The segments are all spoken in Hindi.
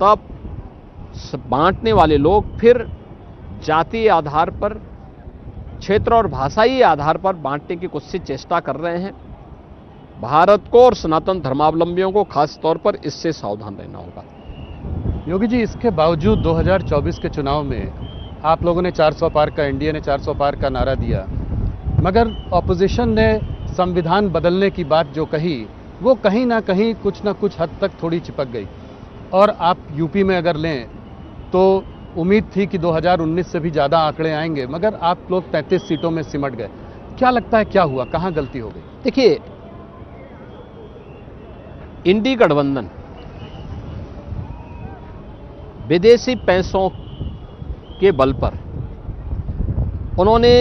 तब बांटने वाले लोग फिर जातीय आधार पर, क्षेत्र और भाषाई आधार पर बांटने की कोशिश चेष्टा कर रहे हैं। भारत को और सनातन धर्मावलंबियों को खास तौर पर इससे सावधान रहना होगा। योगी जी, इसके बावजूद 2024 के चुनाव में आप लोगों ने 400 पार का, एनडीए ने 400 पार का नारा दिया, मगर ऑपोजिशन ने संविधान बदलने की बात जो कही वो कहीं ना कहीं कुछ ना कुछ हद तक थोड़ी चिपक गई। और आप यूपी में अगर लें तो उम्मीद थी कि 2019 से भी ज़्यादा आंकड़े आएंगे, मगर आप लोग 33 सीटों में सिमट गए। क्या लगता है क्या हुआ, कहाँ गलती हो गई? देखिए, इंडी गठबंधन विदेशी पैसों के बल पर उन्होंने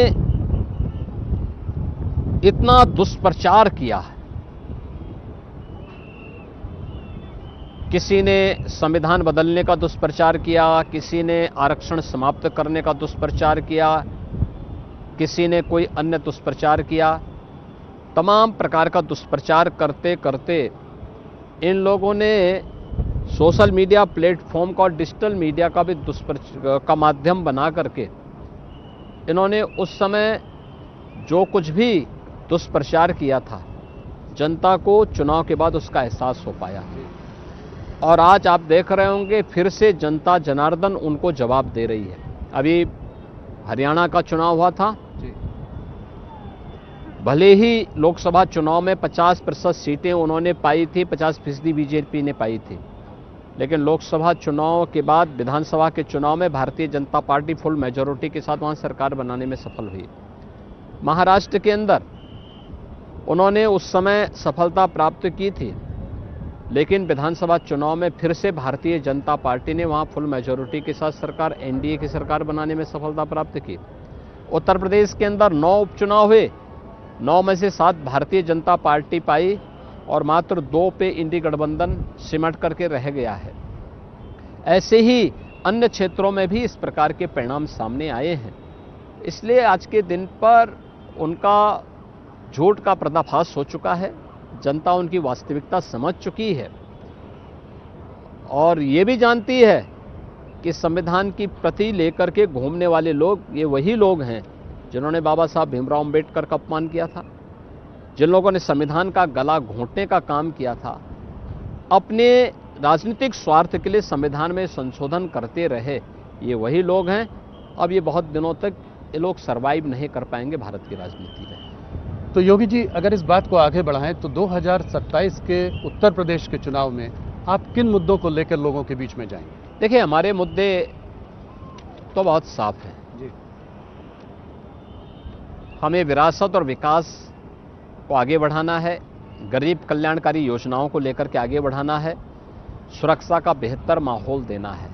इतना दुष्प्रचार किया है। किसी ने संविधान बदलने का दुष्प्रचार किया, किसी ने आरक्षण समाप्त करने का दुष्प्रचार किया, किसी ने कोई अन्य दुष्प्रचार किया। तमाम प्रकार का दुष्प्रचार करते करते इन लोगों ने सोशल मीडिया प्लेटफॉर्म का और डिजिटल मीडिया का भी दुष्प्रचार का माध्यम बना करके इन्होंने उस समय जो कुछ भी दुष्प्रचार किया था, जनता को चुनाव के बाद उसका एहसास हो पाया। और आज आप देख रहे होंगे फिर से जनता जनार्दन उनको जवाब दे रही है। अभी हरियाणा का चुनाव हुआ था, भले ही लोकसभा चुनाव में 50% सीटें उन्होंने पाई थी, 50% बीजेपी ने पाई थी, लेकिन लोकसभा चुनाव के बाद विधानसभा के चुनाव में Bharatiya Janata party full majority के साथ वहां सरकार बनाने में सफल हुई। महाराष्ट्र के अंदर उन्होंने उस समय सफलता प्राप्त की थी, लेकिन विधानसभा चुनाव में फिर से भारतीय जनता पार्टी ने वहां फुल मेजॉरिटी के साथ सरकार, एनडीए की सरकार बनाने में सफलता प्राप्त की। उत्तर प्रदेश के अंदर 9 उपचुनाव हुए, 9 में से 7 भारतीय जनता पार्टी पाई और मात्र 2 पे इंडी गठबंधन सिमट करके रह गया है। ऐसे ही अन्य क्षेत्रों में भी इस प्रकार के परिणाम सामने आए हैं। इसलिए आज के दिन पर उनका झूठ का पर्दाफाश हो चुका है, जनता उनकी वास्तविकता समझ चुकी है और ये भी जानती है कि संविधान की प्रति लेकर के घूमने वाले लोग ये वही लोग हैं जिन्होंने बाबा साहब भीमराव अंबेडकर का अपमान किया था, जिन लोगों ने संविधान का गला घोंटने का काम किया था, अपने राजनीतिक स्वार्थ के लिए संविधान में संशोधन करते रहे, ये वही लोग हैं। अब ये बहुत दिनों तक ये लोग सर्वाइव नहीं कर पाएंगे भारत की राजनीति में। तो योगी जी, अगर इस बात को आगे बढ़ाएं तो 2027 के उत्तर प्रदेश के चुनाव में आप किन मुद्दों को लेकर लोगों के बीच में जाएंगे? देखिए, हमारे मुद्दे तो बहुत साफ हैं जी। हमें विरासत और विकास को आगे बढ़ाना है, गरीब कल्याणकारी योजनाओं को लेकर के आगे बढ़ाना है, सुरक्षा का बेहतर माहौल देना है,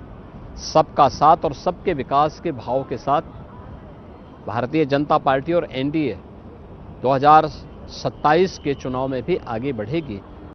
सबका साथ और सबके विकास के भाव के साथ भारतीय जनता पार्टी और एनडीए 2027 के चुनाव में भी आगे बढ़ेगी।